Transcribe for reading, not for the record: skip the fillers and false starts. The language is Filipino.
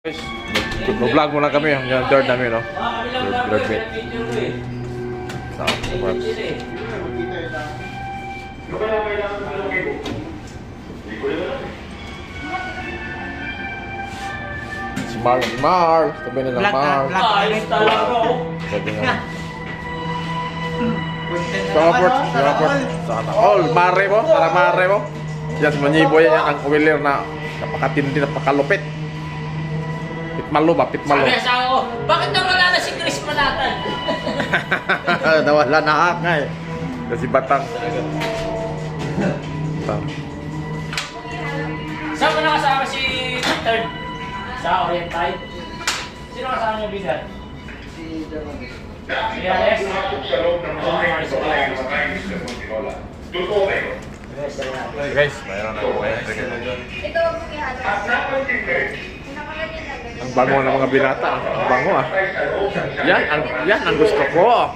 Guys, vlog muna kami yung third namin, no? Third meet. So, perhaps. Si Mar. Sabi nila Mar. Sabi nila. Support. Sana all. Mare mo. Tara mare mo. Yan, manyibo yan ang wheeler na napakatindi, napakalupit. Pitmalo ba? Pitmalo. Sabi sa ako, bakit nawala na si Chris Manatan? Nawala na nga eh. Kasi batang. Saan mo nakasama si third? Sa Oriental? Sino kasama niyo bigat? Si Alex? Guys, mayroon na ako. Ito ang pagkihalo. Ang bango ng mga binata. Ang bango ah. Yan ang gusto ko.